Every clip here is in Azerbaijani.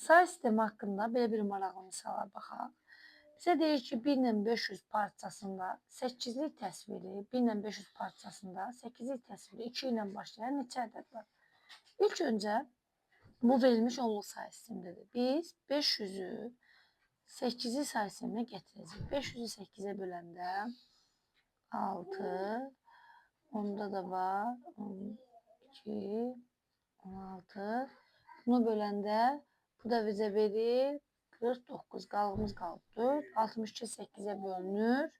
Say sistemi haqqında belə bir maraqlı misala baxaq. Bizə deyir ki, 1 ilə 500 parçasında 8-lik təsviri, 1 ilə 500 parçasında 8-lik təsviri 2 ilə başlayan neçə ədəd var? İlk öncə bu verilmiş onluq say sistemidir. Biz 500-ü 8-ci say sisteminə gətirəcəyik. 500-ü 8-ə böləndə 6, onda da var 12, 16. Bunu böləndə bu da bizə verir 49. Qalığımız qaldı 4. 62 8-ə bölünür.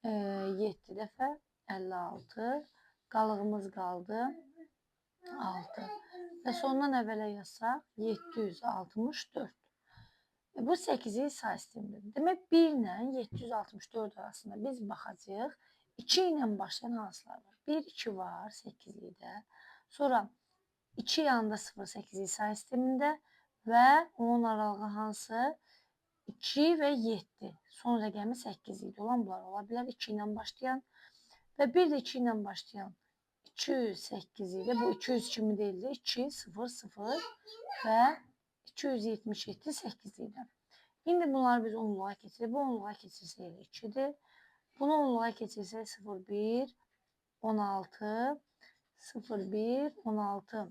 7 dəfə 56. Qalığımız qaldı 6. Və sondan əvvələ yazsaq 764. Bu 8-ci say sistemidir. Demək 1 ilə 764 arasında biz baxacağıq. 2 ilə başlayan hansılar var? 1, 2 var 8-likdə. Sonra 2 yanında 0, 8-lik say sistemində və onun aralığı hansı? 2 və 7. Son rəqəmi 8-likdə olan bunlar ola bilər. 2 ilə başlayan və bir də 2 ilə başlayan 208 idi. Bu 200 kimi deyildi. 2, 0, 0 və 277 8-likdə. İndi bunları biz onluğa keçirik. Bu onluğa keçirsək 2-dir. Bunu onluğa keçirsək 0, 1, 16, 0, 1, 16.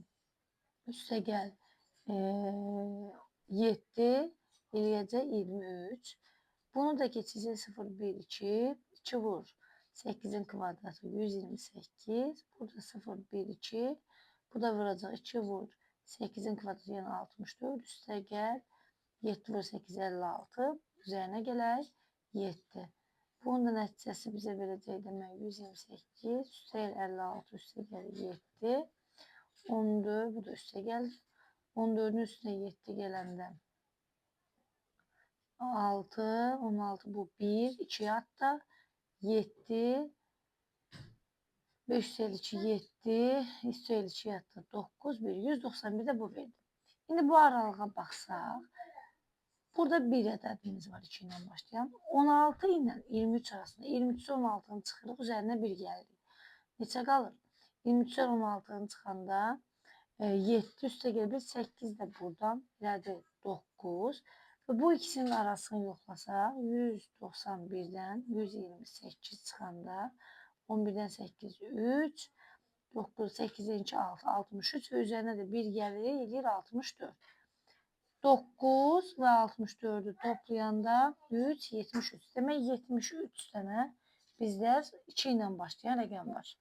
Üstə gəl 7 eləyəcək 23. Bunu da keçəcək 0, 1, 2. 2 vur. 8-in kvadratı 128. Burada 0, 1, 2. Bu da vuracaq 2 vur. 8-in kvadratı yəni 64. Üstə gəl 7 vur 8, 56. Üzərinə gələk 7. Bunun da nəticəsi bizə verəcək demək 128. Üstə gəl 56. Üstə gəl 7. 14, bu da üstə gəlir. 14-ün üstünə 7 gələndə 6, 16 bu 1, 2 hatta 7, 5 2, 7, üstə 2 hatta 9, 1, 191 də bu verdi. İndi bu aralığa baxsaq, burada bir ədədimiz var 2 ilə başlayan. 16 ilə 23 arasında 23-ü 16-nı çıxırıq, üzərinə 1 gəlirik. Neçə qalır? 23-dən 16-nı çıxanda 7 üstə gəlir 8 də buradan irəli 9 və bu ikisinin arasını yoxlasaq 191-dən 128 çıxanda 11-dən 8 3 9 8-in 2 6 63 və üzərinə də 1 gəlir eləyir 64. 9 və 64-ü toplayanda 3 73. Demək 73 dənə bizdə 2 ilə başlayan rəqəm var.